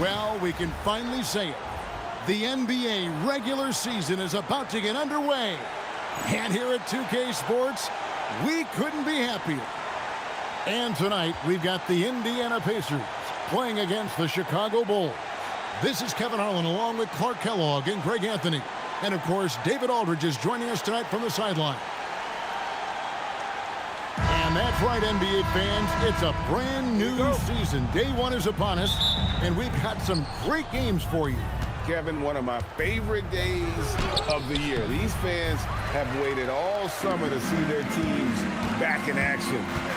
Well, we can finally say it. The NBA regular season is about to get underway. And here at 2K Sports, we couldn't be happier. And tonight, we've got the Indiana Pacers playing against the Chicago Bulls. This is Kevin Harlan along with Clark Kellogg and Greg Anthony. And, of course, David Aldridge is joining us tonight from the sideline. And that's right, NBA fans. It's a brand new season. Day one is upon us, and we've got some great games for you. Kevin, one of my favorite days of the year. These fans have waited all summer to see their teams back in action,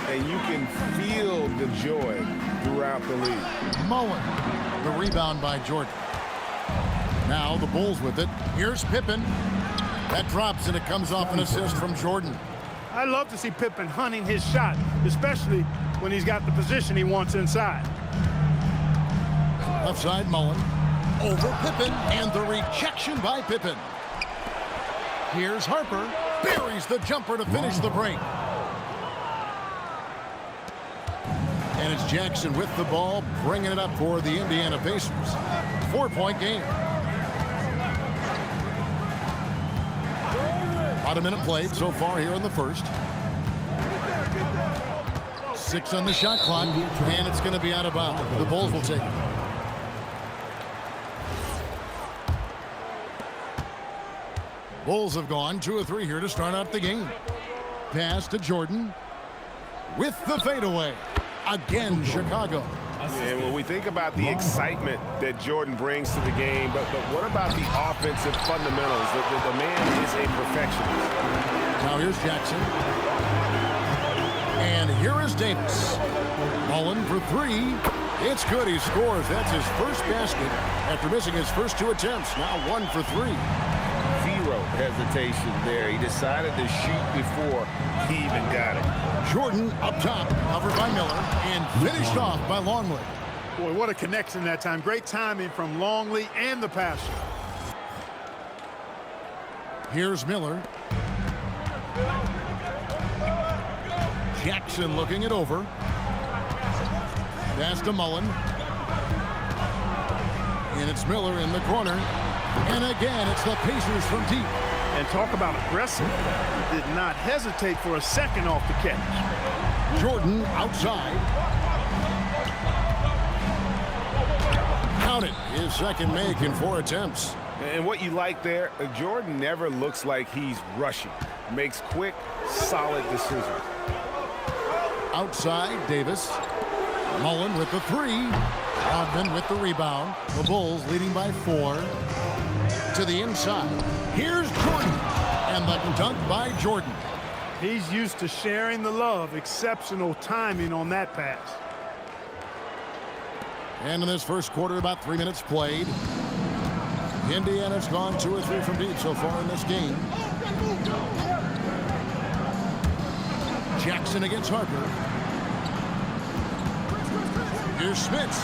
and you can feel the joy throughout the league. Mullen, the rebound by Jordan. Now the Bulls with it. Here's Pippen. That drops, and it comes off an assist from Jordan. I love to see Pippen hunting his shot, especially when he's got the position he wants inside. Left side, Mullen. Over Pippen, and the rejection by Pippen. Here's Harper. Buries the jumper to finish the break. And it's Jackson with the ball, bringing it up for the Indiana Pacers. 4-point game. About a minute played so far here in the first. 6 on the shot clock, and it's going to be out of bounds. The Bulls will take it. Bulls have gone 2 of 3 here to start out the game. Pass to Jordan with the fadeaway. Again, Chicago. And when we think about the excitement that Jordan brings to the game, but what about the offensive fundamentals? The man is a perfectionist. Now here's Jackson. And here is Davis. Mullen for 3. It's good. He scores. That's his first basket after missing his first 2 attempts. Now 1 for 3. Zero hesitation there. He decided to shoot before he even got it. Jordan up top, covered by Miller, and finished off by Longley. Boy, what a connection that time. Great timing from Longley and the passer. Here's Miller. Jackson looking it over. Pass to Mullen. And it's Miller in the corner. And again, it's the Pacers from deep. And talk about aggressive. He did not hesitate for a second off the catch. Jordan outside. Count it. His second make in 4 attempts. And what you like there, Jordan never looks like he's rushing. Makes quick, solid decisions. Outside, Davis. Mullen with the 3. Rodman with the rebound. The Bulls leading by 4. To the inside. Here's Jordan. And the dunk by Jordan. He's used to sharing the love. Exceptional timing on that pass. And in this first quarter, about 3 minutes played. Indiana's gone 2 or 3 from deep so far in this game. Jackson against Harper. Here's Smits.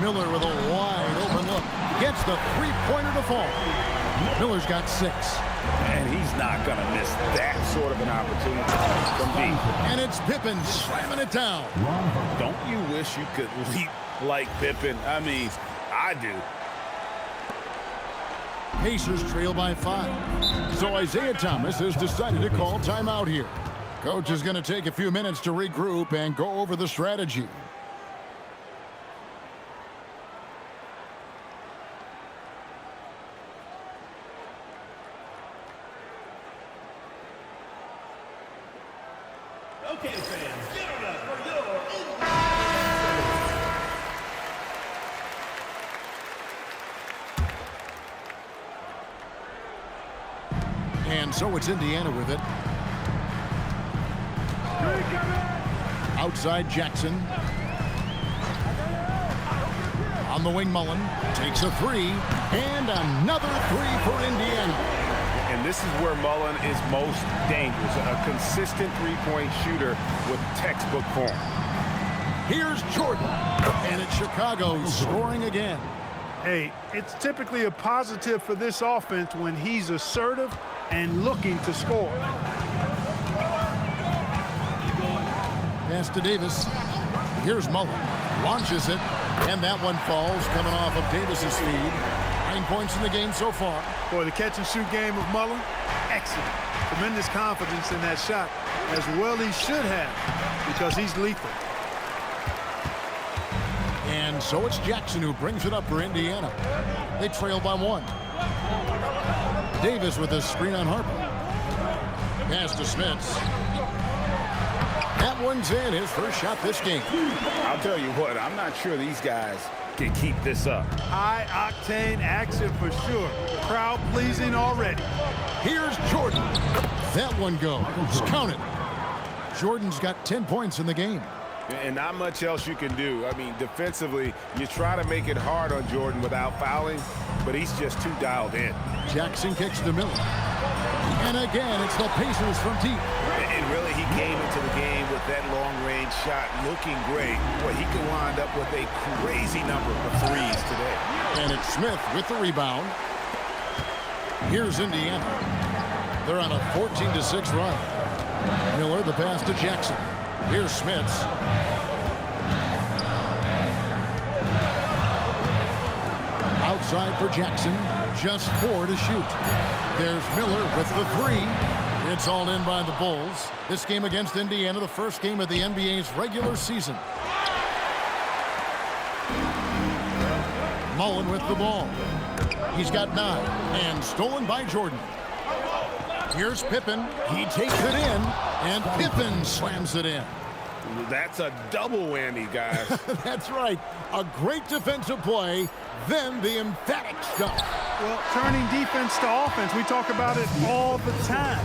Miller with a wide open look. Gets the 3-pointer to fall. Miller's got 6. And he's not going to miss that sort of an opportunity from deep. And it's Pippen slamming it down. Don't you wish you could leap like Pippen? I mean, I do. Pacers trail by 5. So Isaiah Thomas has decided to call timeout here. Coach is going to take a few minutes to regroup and go over the strategy. Okay, fans, give it up for your And so it's Indiana with it. Outside Jackson. On the wing, Mullen takes a 3. And another 3 for Indiana. And this is where Mullen is most dangerous. A consistent three-point shooter with textbook form. Here's Jordan. And it's Chicago scoring again. Hey, it's typically a positive for this offense when he's assertive and looking to score. Pass to Davis. Here's Mullen. Launches it. And that one falls, coming off of Davis's feed. 9 points in the game so far. Boy, the catch-and-shoot game of Mullen, excellent. Tremendous confidence in that shot, as well he should have, because he's lethal. And so it's Jackson who brings it up for Indiana. They trail by 1. Davis with a screen on Harper. Pass to Smits. That one's in, his first shot this game. I'll tell you what, I'm not sure these guys can keep this up. High-octane action for sure. Crowd-pleasing already. Here's Jordan. That one goes. Count it. Jordan's got 10 points in the game. And not much else you can do. I mean, defensively, you try to make it hard on Jordan without fouling, but he's just too dialed in. Jackson kicks to Miller. And again, it's the Pacers from deep. And really, he came into the game with that long-range shot looking great. Boy, he could wind up with a crazy number of threes today. And it's Smith with the rebound. Here's Indiana. They're on a 14-6 run. Miller, the pass to Jackson. Here's Smits. Outside for Jackson. Just 4 to shoot. There's Miller with the 3. It's all in by the Bulls. This game against Indiana, the first game of the NBA's regular season. Mullen with the ball. He's got 9. And stolen by Jordan. Here's Pippen. He takes it in. And Pippen slams it in. That's a double whammy, guys. That's right. A great defensive play, then the emphatic stuff. Well, turning defense to offense, we talk about it all the time.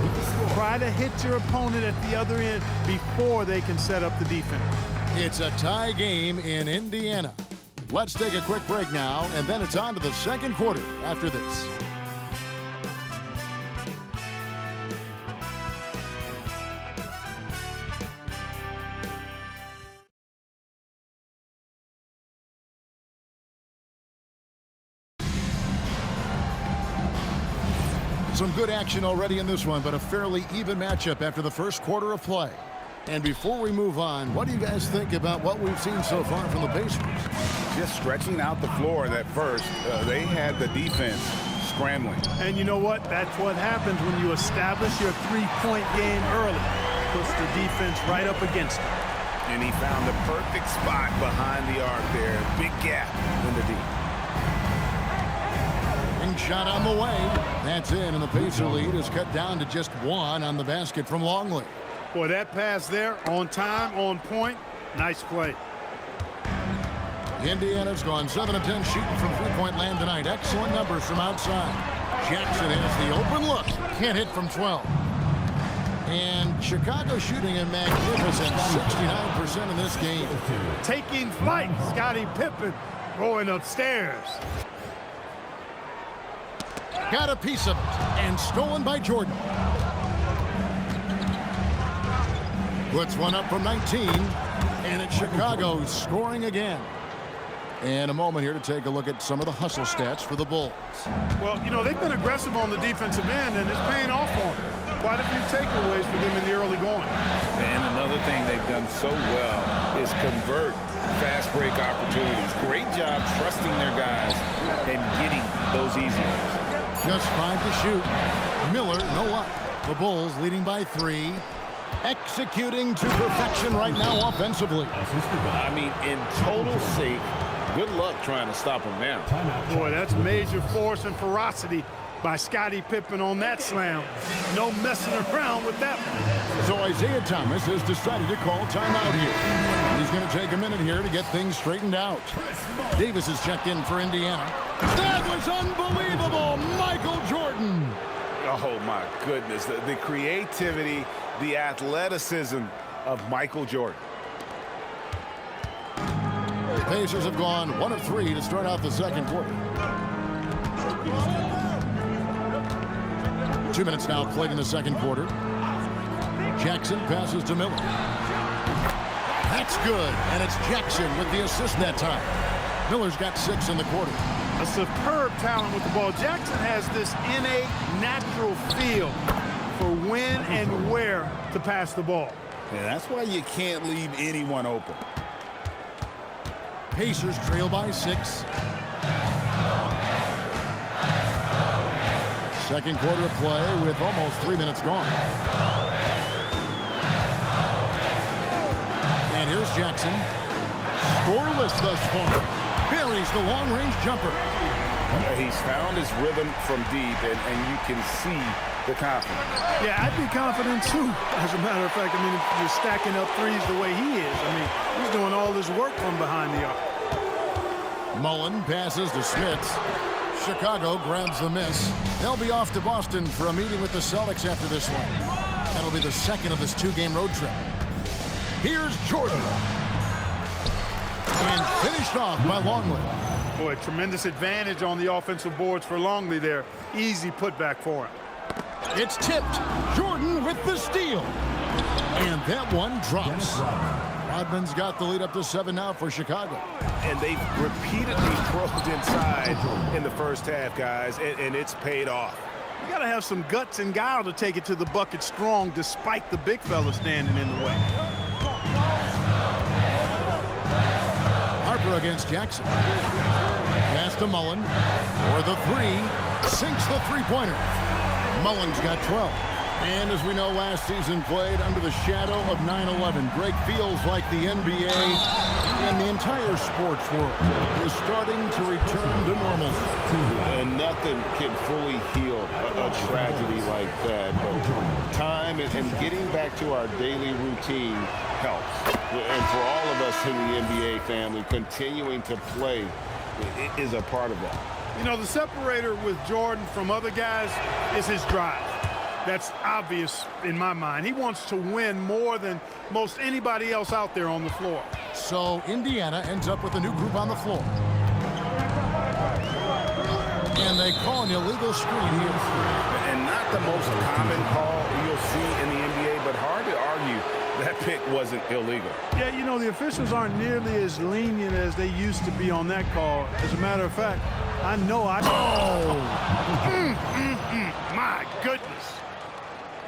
Try to hit your opponent at the other end before they can set up the defense. It's a tie game in Indiana. Let's take a quick break now, and then it's on to the second quarter after this. Some good action already in this one, but a fairly even matchup after the first quarter of play. And before we move on, what do you guys think about what we've seen so far from the Pacers? Just stretching out the floor at first. They had the defense scrambling. And you know what? That's what happens when you establish your three-point game early. Puts the defense right up against it. And he found the perfect spot behind the arc there. Big gap in the deep. Shot on the way. That's in, and the Pacer lead is cut down to just 1 on the basket from Longley. Boy, that pass there, on time, on point. Nice play. Indiana's gone 7 of 10 shooting from three-point land tonight. Excellent numbers from outside. Jackson has the open look. Can't hit from 12. And Chicago shooting a magnificent 69% in this game. Taking flight, Scottie Pippen going upstairs. Got a piece of it, and stolen by Jordan. Puts one up from 19, and it's Chicago scoring again. And a moment here to take a look at some of the hustle stats for the Bulls. Well, you know, they've been aggressive on the defensive end, and it's paying off on them. Quite a few takeaways for them in the early going. And another thing they've done so well is convert fast break opportunities. Great job trusting their guys and getting those easy ones. Just 5 to shoot. Miller, no luck. The Bulls leading by 3. Executing to perfection right now offensively. I mean, in total sake, good luck trying to stop him now. Boy, that's major force and ferocity by Scottie Pippen on that slam. No messing around with that one. So Isaiah Thomas has decided to call timeout here. He's going to take a minute here to get things straightened out. Davis is checked in for Indiana. That was unbelievable, Michael Jordan. Oh, my goodness. The creativity, the athleticism of Michael Jordan. The Pacers have gone 1 of 3 to start out the second quarter. 2 minutes now played in the second quarter. Jackson passes to Miller. That's good, and it's Jackson with the assist that time. Miller's got 6 in the quarter. A superb talent with the ball. Jackson has this innate, natural feel for when and where to pass the ball. Yeah, that's why you can't leave anyone open. Pacers trail by 6. Second quarter of play with almost 3 minutes gone. And here's Jackson. Scoreless thus far. Buries the long-range jumper. He's found his rhythm from deep, and you can see the confidence. Yeah, I'd be confident too. As a matter of fact, I mean, if you're stacking up threes the way he is, I mean, he's doing all this work from behind the arc. Mullen passes to Smits. Chicago grabs the miss. They'll be off to Boston for a meeting with the Celtics after this one. That'll be the second of this 2-game road trip. Here's Jordan. And finished off by Longley. Boy, tremendous advantage on the offensive boards for Longley there. Easy putback for him. It's tipped. Jordan with the steal. And that one drops. Rodman's got the lead up to 7 now for Chicago. And they've repeatedly probed inside in the first half, guys, and it's paid off. You got to have some guts and guile to take it to the bucket strong despite the big fella standing in the way. Harper against Jackson. Pass to Mullen for the 3. Sinks the three-pointer. Mullen's got 12. And as we know, last season played under the shadow of 9/11. Greg, feels like the NBA and the entire sports world is starting to return to normalcy. And nothing can fully heal a tragedy like that. But time and getting back to our daily routine helps. And for all of us in the NBA family, continuing to play is a part of that. You know, the separator with Jordan from other guys is his drive. That's obvious in my mind. He wants to win more than most anybody else out there on the floor. So Indiana ends up with a new group on the floor. And they call an illegal screen here. And not the most common call you'll see in the NBA, but hard to argue that pick wasn't illegal. Yeah, you know, the officials aren't nearly as lenient as they used to be on that call. As a matter of fact, I know I... My goodness.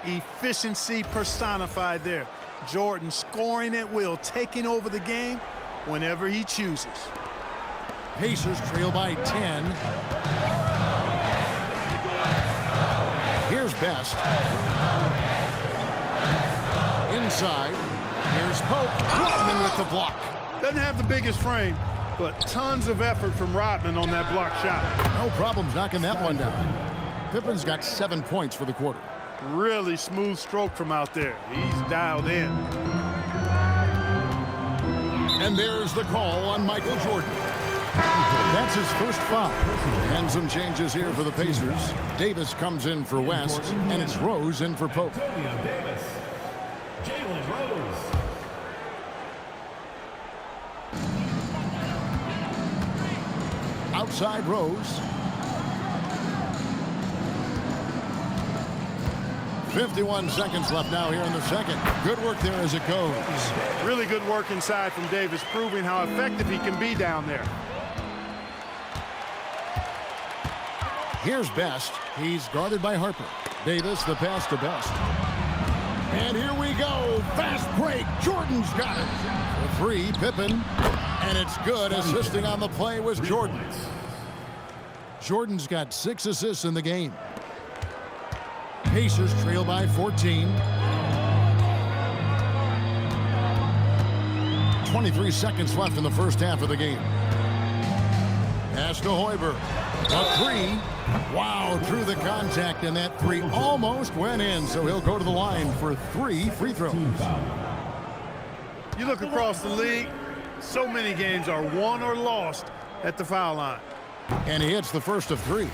Efficiency personified there. Jordan scoring at will, taking over the game whenever he chooses. Pacers trail by 10. Here's Best. Inside. Here's Pope. Rodman with the block. Doesn't have the biggest frame, but tons of effort from Rodman on that block shot. No problems knocking that one down. Pippen's got 7 points for the quarter. Really smooth stroke from out there. He's dialed in. And there's the call on Michael Jordan. That's his first foul. And some changes here for the Pacers. Davis comes in for West, and it's Rose in for Pope. Davis. Jalen Rose. Outside Rose. 51 seconds left now here in the second. Good work there as it goes. Really good work inside from Davis, proving how effective he can be down there. Here's Best. He's guarded by Harper. Davis, the pass to Best. And here we go. Fast break. Jordan's got it. The 3, Pippen. And it's good. Assisting on the play was Jordan. Jordan's got 6 assists in the game. Pacers trail by 14. 23 seconds left in the first half of the game. Pass to Hoiberg. A 3. Wow, through the contact, and that 3 almost went in, so he'll go to the line for 3 free throws. You look across the league, so many games are won or lost at the foul line. And he hits the first of 3.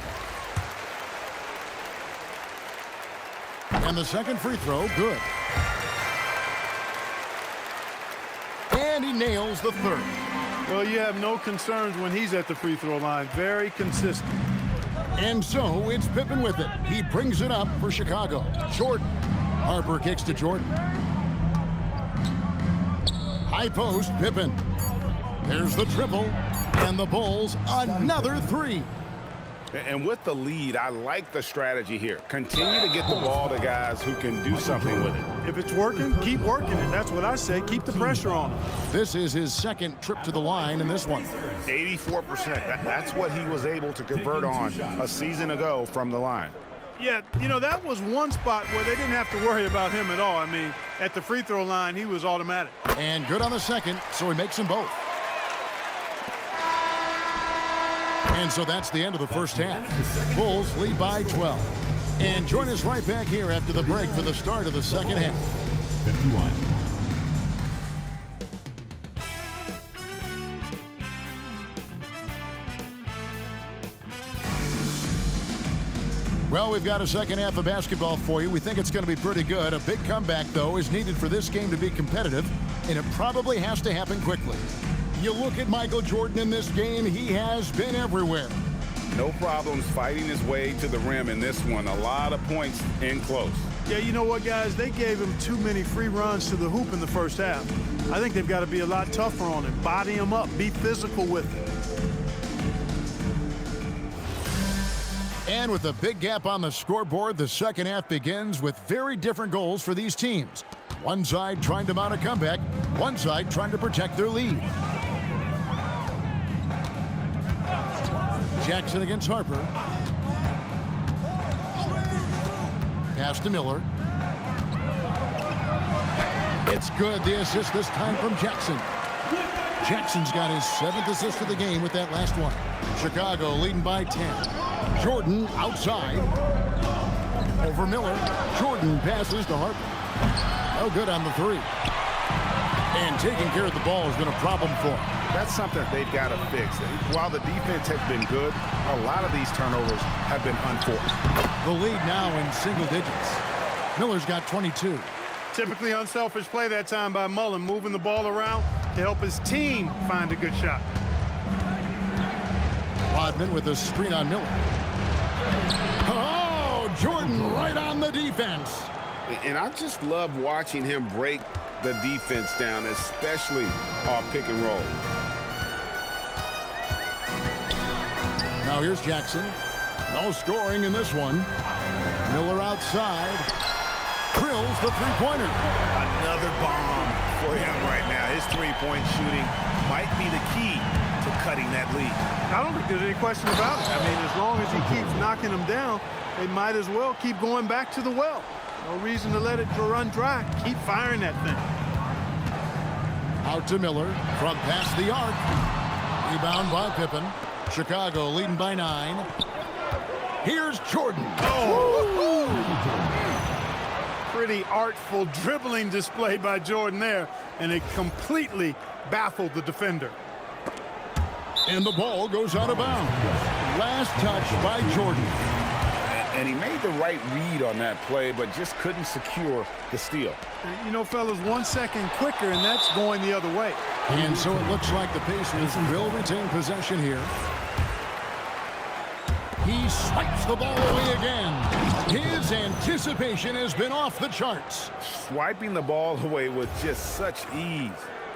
And the second free throw, good. And he nails the third. Well, you have no concerns when he's at the free throw line. Very consistent. And so it's Pippen with it. He brings it up for Chicago. Jordan. Harper kicks to Jordan. High post, Pippen. There's the triple. And the Bulls, another 3. And with the lead, I like the strategy here. Continue to get the ball to guys who can do something with it. If it's working, keep working it. That's what I say. Keep the pressure on him. This is his second trip to the line in this one. 84%. That's what he was able to convert on a season ago from the line. Yeah, you know, that was one spot where they didn't have to worry about him at all. I mean, at the free throw line, he was automatic. And good on the second, so he makes them both. And so that's the end of the first half. Bulls lead by 12. And join us right back here after the break for the start of the second half. 51. Well, we've got a second half of basketball for you. We think it's going to be pretty good. A big comeback, though, is needed for this game to be competitive, and it probably has to happen quickly. You look at Michael Jordan in this game, he has been everywhere. No problems fighting his way to the rim in this one. A lot of points in close. Yeah, you know what, guys? They gave him too many free runs to the hoop in the first half. I think they've got to be a lot tougher on him. Body him up. Be physical with him. And with a big gap on the scoreboard, the second half begins with very different goals for these teams. One side trying to mount a comeback, one side trying to protect their lead. Jackson against Harper. Pass to Miller. It's good. The assist this time from Jackson. Jackson's got his 7th assist of the game with that last one. Chicago leading by 10. Jordan outside. Over Miller. Jordan passes to Harper. No good on the three. And taking care of the ball has been a problem for him. That's something they've got to fix. While the defense has been good, a lot of these turnovers have been unforced. The lead now in single digits. Miller's got 22. Typically unselfish play that time by Mullen, moving the ball around to help his team find a good shot. Rodman with a screen on Miller. Oh, Jordan right on the defense. And I just love watching him break the defense down, especially off pick and roll. Now here's Jackson. No scoring in this one. Miller outside. Drills the three-pointer. Another bomb for him right now. His three-point shooting might be the key to cutting that lead. I don't think there's any question about it. I mean, as long as he keeps knocking them down, they might as well keep going back to the well. No reason to let it run dry. Keep firing that thing. Out to Miller from past the arc. Rebound by Pippen. Chicago leading by 9. Here's Jordan. Oh! Pretty artful dribbling display by Jordan there, and it completely baffled the defender. And the ball goes out of bounds. Last touch by Jordan. And he made the right read on that play, but just couldn't secure the steal. You know, fellas, 1 second quicker, and that's going the other way. And so it looks like the Pacers will retain possession here. He swipes the ball away again. His anticipation has been off the charts. Swiping the ball away with just such ease.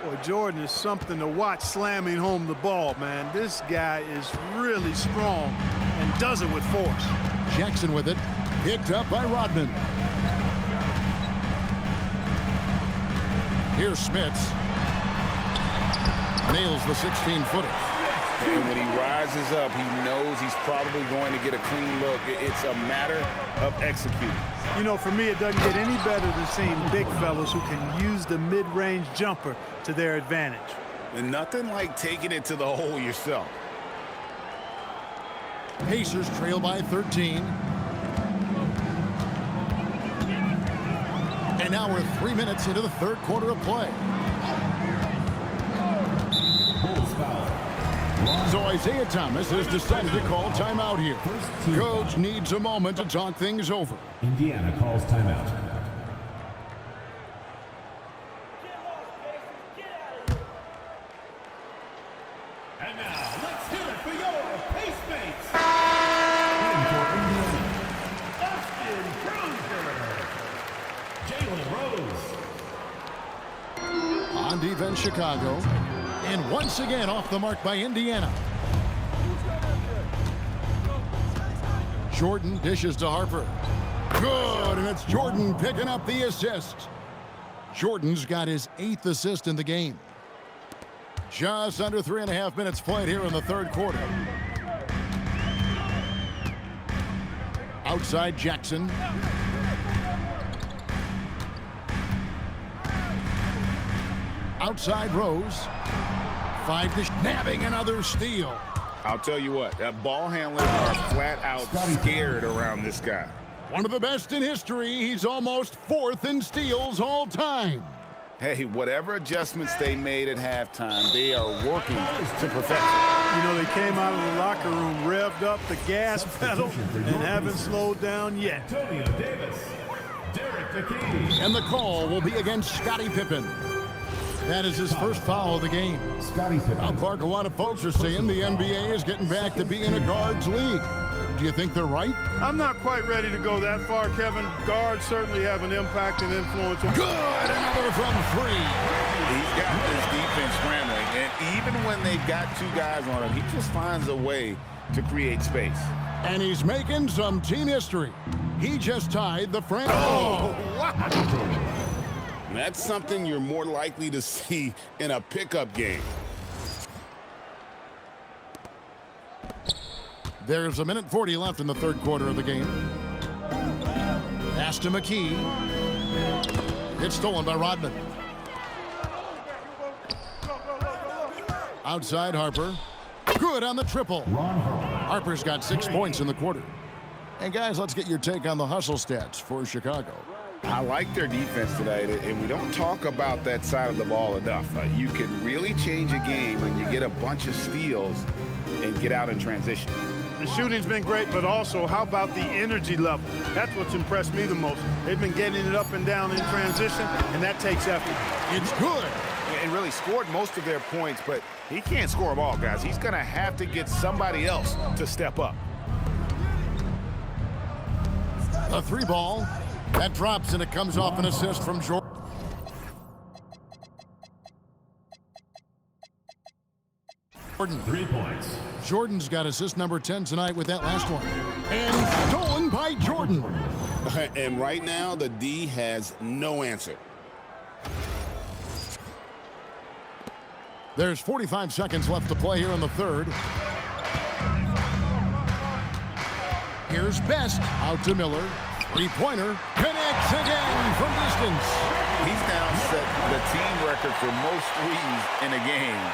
Boy, Jordan is something to watch slamming home the ball, man. This guy is really strong and does it with force. Jackson with it. Picked up by Rodman. Here's Smits. Nails the 16-footer. And when he rises up, he knows he's probably going to get a clean look. It's a matter of executing. You know, for me, it doesn't get any better than seeing big fellas who can use the mid-range jumper to their advantage. And nothing like taking it to the hole yourself. Pacers trail by 13. And now we're 3 minutes into the third quarter of play. So Isaiah Thomas has decided to call timeout here. Coach needs a moment to talk things over. Indiana calls timeout. And now, let's hear it for your Pace Mates. In for Indiana, Austin Kruger, Jalen Rose. On defense, Chicago. And once again off the mark by Indiana. Jordan dishes to Harper. Good, and it's Jordan picking up the assist. Jordan's got his 8th assist in the game. Just under 3.5 minutes played here in the third quarter. Outside Jackson. Outside Rose. 5 to nabbing another steal. I'll tell you what, that ball handlers are flat out scared around this guy. One of the best in history. He's almost 4th in steals all time. Hey, whatever adjustments they made at halftime, they are working to perfection. You know, they came out of the locker room, revved up the gas pedal, and haven't slowed down yet. Antonio Davis, Derek McKee. And the call will be against Scottie Pippen. That is his first foul of the game. Now, Clark, a lot of folks are saying the NBA is getting back to being a guards league. Do you think they're right? I'm not quite ready to go that far, Kevin. Guards certainly have an impact and influence. Good, another from 3. He's got this defense scrambling, and even when they've got 2 guys on him, he just finds a way to create space. And he's making some team history. He just tied the franchise. Oh, wow. That's something you're more likely to see in a pickup game. There's 1:40 left in the third quarter of the game. Pass to McKee. It's stolen by Rodman. Outside Harper. Good on the triple. Harper's got 6 points in the quarter. And guys, let's get your take on the hustle stats for Chicago. I like their defense tonight, and we don't talk about that side of the ball enough. You can really change a game when you get a bunch of steals and get out in transition. The shooting's been great, but also how about the energy level? That's what's impressed me the most. They've been getting it up and down in transition, and that takes effort. It's good. And really scored most of their points, but he can't score them all, guys. He's going to have to get somebody else to step up. A 3 ball. That drops, and it comes off an assist from Jordan. Jordan. 3 points. Jordan's got assist number 10 tonight with that last one. And stolen by Jordan. And right now, the D has no answer. There's 45 seconds left to play here in the third. Here's Best out to Miller. 3-pointer connects again from distance. He's now set the team record for most threes in a game.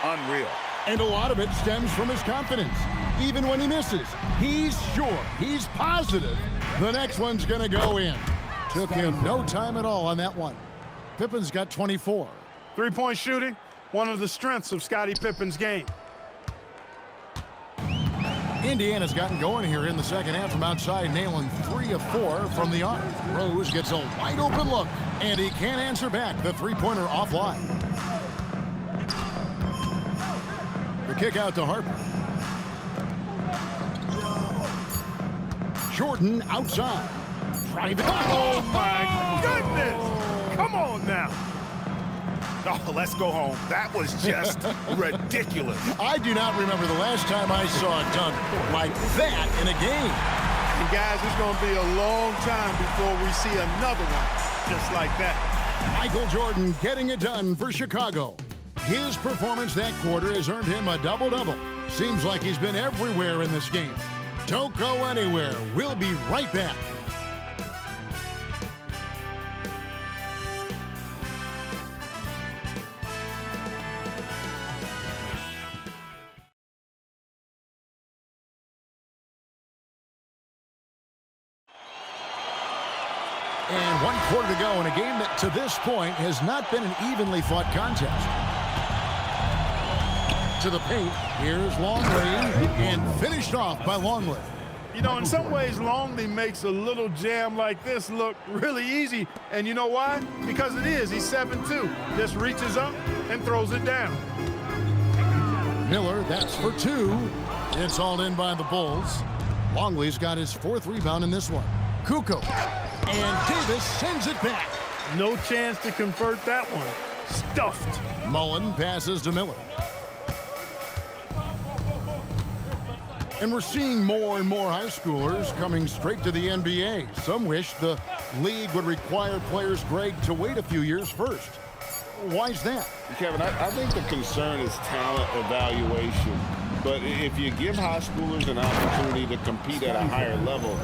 Unreal. And a lot of it stems from his confidence. Even when he misses, he's sure, he's positive the next one's going to go in. Took him no time at all on that one. Pippen's got 24. 3-point shooting, one of the strengths of Scottie Pippen's game. Indiana's gotten going here in the second half from outside, nailing 3 of 4 from the arc. Rose gets a wide open look, and he can't answer back. The 3-pointer offline. The kick out to Harper. Jordan outside. Private. Oh, my goodness! Come on now. Oh, let's go home. That was just ridiculous. I do not remember the last time I saw it done like that in a game. And guys, it's going to be a long time before we see another one just like that. Michael Jordan getting it done for Chicago. His performance that quarter has earned him a double-double. Seems like he's been everywhere in this game. Don't go anywhere. We'll be right back. And 1 quarter to go in a game that to this point has not been an evenly fought contest. To the paint, here's Longley, and finished off by Longley. You know, in some ways, Longley makes a little jam like this look really easy. And you know why? Because it is. He's 7'2". Just reaches up and throws it down. Miller, that's for 2. It's all in by the Bulls. Longley's got his 4th rebound in this one. Kukoc. And Davis sends it back. No chance to convert that one. Stuffed. Mullen passes to Miller. And we're seeing more and more high schoolers coming straight to the NBA. Some wish the league would require players, Greg, to wait a few years first. Why is that? Kevin, I think the concern is talent evaluation. But if you give high schoolers an opportunity to compete at a higher level,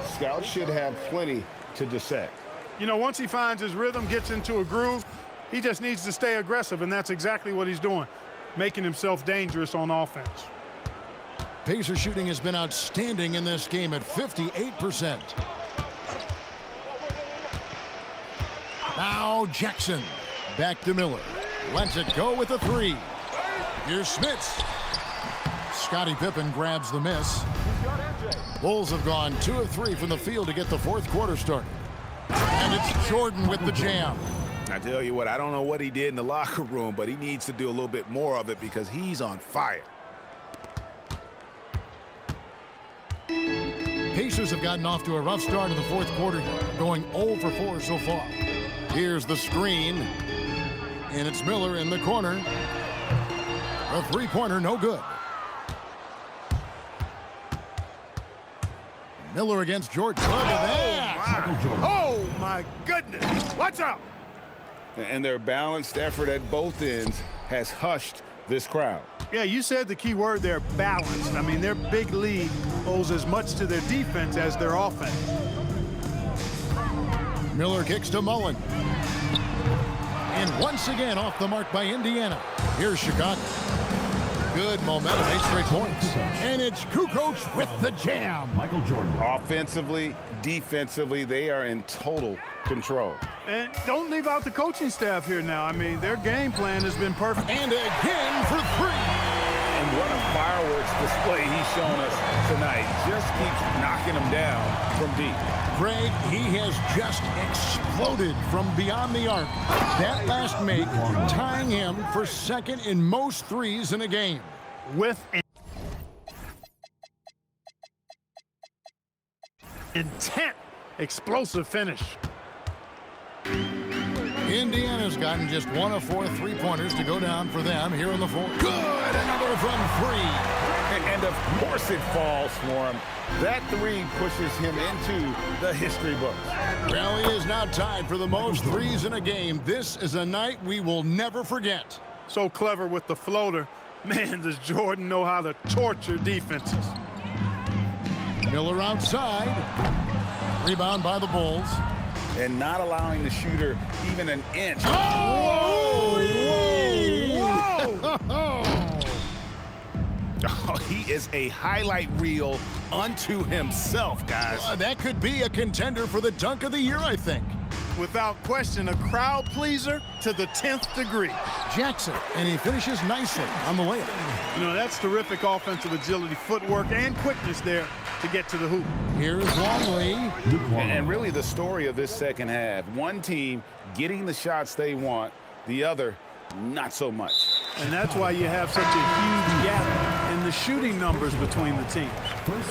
scouts should have plenty to dissect. You know, once he finds his rhythm, gets into a groove, he just needs to stay aggressive, and that's exactly what he's doing, making himself dangerous on offense. Pacer shooting has been outstanding in this game at 58%. Now Jackson. Back to Miller. Lets it go with a three. Here's Smits. Scottie Pippen grabs the miss. Bulls have gone 2 of 3 from the field to get the fourth quarter started. And it's Jordan with the jam. I tell you what, I don't know what he did in the locker room, but he needs to do a little bit more of it because he's on fire. Pacers have gotten off to a rough start in the fourth quarter, going 0 for 4 so far. Here's the screen, and it's Miller in the corner. A three-pointer, no good. Miller against Jordan. Look at that. Oh, my goodness. Watch out. And their balanced effort at both ends has hushed this crowd. Yeah, you said the key word there, balanced. I mean, their big lead owes as much to their defense as their offense. Miller kicks to Mullen. And once again off the mark by Indiana. Here's Chicago. Good momentum, 8 straight points. And it's Kukoc with the jam. Michael Jordan. Offensively, defensively, they are in total control. And don't leave out the coaching staff here now. I mean, their game plan has been perfect. And again for 3. And what a fireworks display he's shown us tonight. Just keeps knocking them down from deep. Greg, he has just exploded from beyond the arc. That last make tying him for second in most threes in a game. With intent, explosive finish. Indiana's gotten just 1 of 4 three-pointers to go down for them here in the fourth. Good! Another from 3. And of course it falls for him. That 3 pushes him into the history books. Well, he is now tied for the most threes in a game. This is a night we will never forget. So clever with the floater. Man, does Jordan know how to torture defenses. Miller outside. Rebound by the Bulls. And not allowing the shooter even an inch. Oh! Whoa! Whoa! Oh, he is a highlight reel unto himself, guys. That could be a contender for the dunk of the year, I think. Without question, a crowd pleaser to the 10th degree. Jackson, And he finishes nicely on the layup. you know, that's terrific offensive agility, footwork, and quickness there to get to the hoop. Here's Longley. And really the story of this second half. One team getting the shots they want, the other not so much. And that's why you have such a huge gap in the shooting numbers between the teams.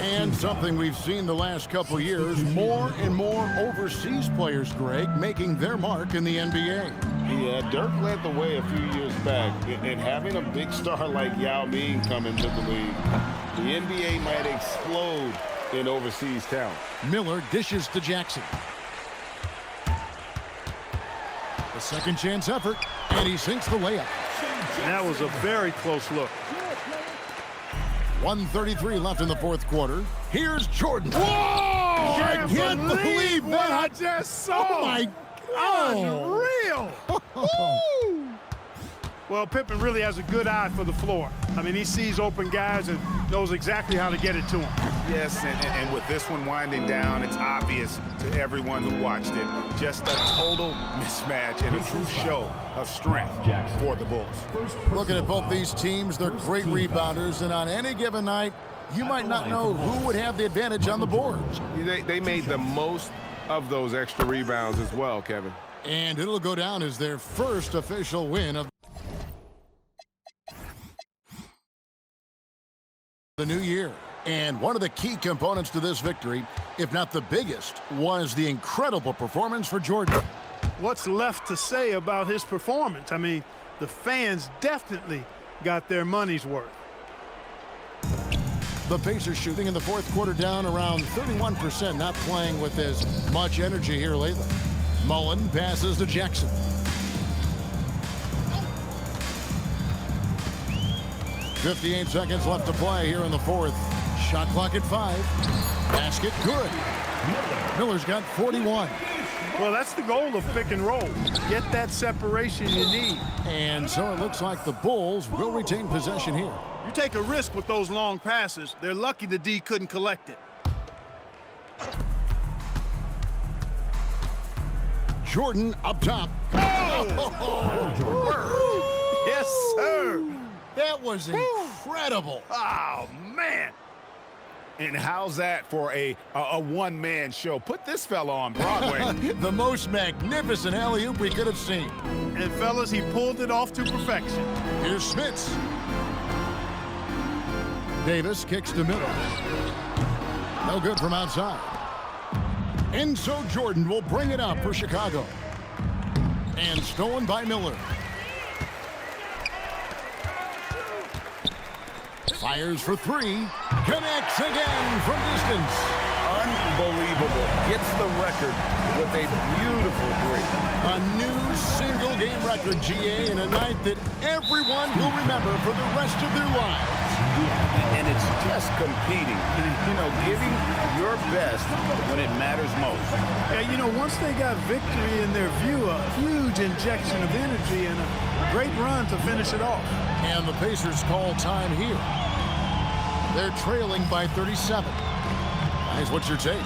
And something we've seen the last couple years, more and more overseas players, Greg, making their mark in the NBA. Yeah, Dirk led the way a few years back, and having a big star like Yao Ming come into the league, the NBA might explode in overseas talent. Miller dishes to Jackson. The second chance effort, and he sinks the layup. And that was a very close look. 1:33 left in the fourth quarter. Here's Jordan. Whoa! I can't believe what I that. just saw. Oh, my God. Unreal. Woo! Well, Pippen really has a good eye for the floor. I mean, he sees open guys and knows exactly how to get it to them. Yes, and with this one winding down, it's obvious to everyone who watched it. Just a total mismatch and a true show of strength for the Bulls. Looking at both these teams, they're great rebounders, and on any given night, you might not know who would have the advantage on the boards. They made the most of those extra rebounds as well, Kevin. And it'll go down as their first official win of the new year. And one of the key components to this victory, if not the biggest, was the incredible performance for Jordan. What's left to say about his performance? I mean, the fans definitely got their money's worth. The Pacers shooting in the fourth quarter down around 31%, not playing with as much energy here lately. Mullen passes to Jackson. .58 seconds left to play here in the fourth. Shot clock at 5. Basket good. Miller's got 41. Well, that's the goal of pick and roll. Get that separation you need. And so it looks like the Bulls will retain possession here. You take a risk with those long passes. They're lucky the D couldn't collect it. Jordan up top. Oh! Yes, sir. That was incredible. Oh, man. And how's that for a one-man show? Put this fella on Broadway. The most magnificent alley-oop we could have seen. And, fellas, he pulled it off to perfection. Here's Smits. Davis kicks to Miller. No good from outside. And so Jordan will bring it up for Chicago. And stolen by Miller. Fires for 3. Connects again from distance. Unbelievable. Gets the record with a beautiful 3. A new single-game record, GA, in a night that everyone will remember for the rest of their lives. And it's just competing, you know, giving your best when it matters most. Yeah, you know, once they got victory in their view, a huge injection of energy and a great run to finish it off. And the Pacers call time here. They're trailing by 37. Guys, what's your take?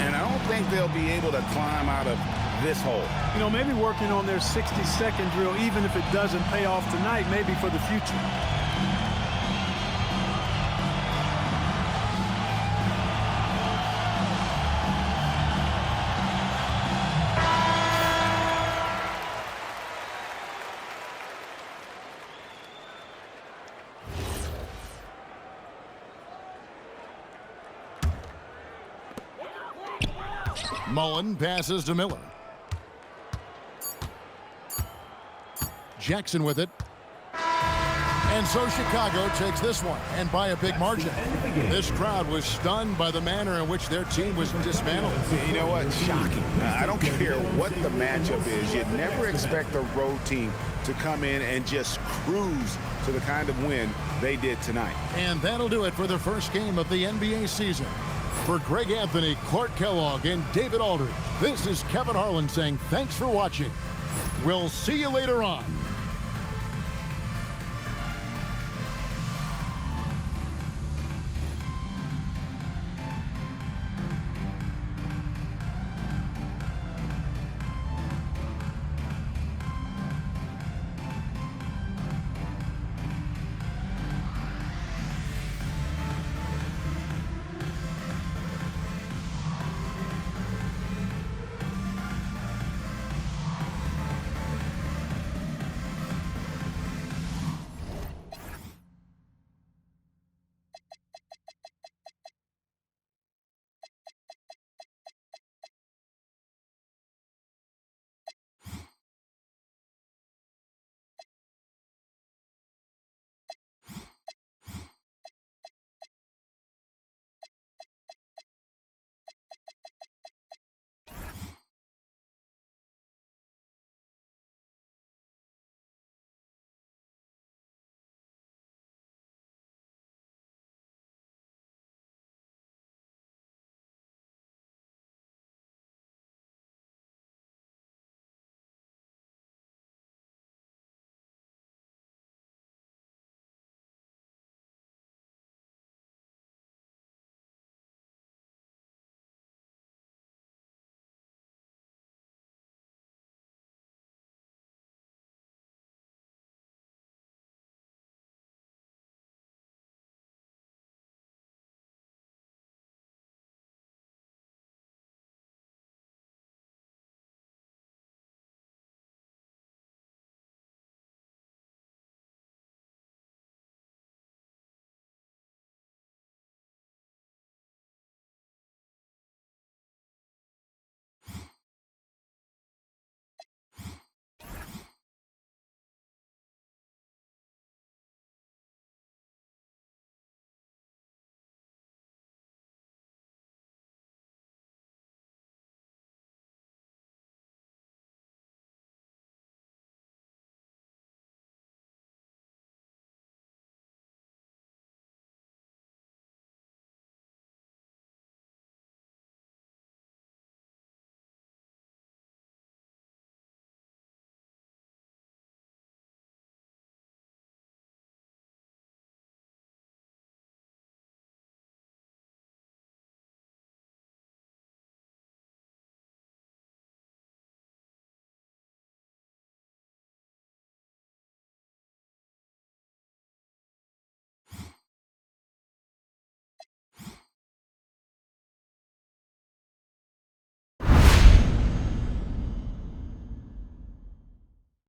And I don't think they'll be able to climb out of this hole. You know, maybe working on their 60-second drill, even if it doesn't pay off tonight, maybe for the future. Mullen passes to Miller. Jackson with it. And so Chicago takes this one, and by a big margin. This crowd was stunned by the manner in which their team was dismantled. You know what? Shocking. I don't care what the matchup is. You'd never expect a road team to come in and just cruise to the kind of win they did tonight. And that'll do it for the first game of the NBA season. For Greg Anthony, Clark Kellogg, and David Aldridge, this is Kevin Harlan saying thanks for watching. We'll see you later on.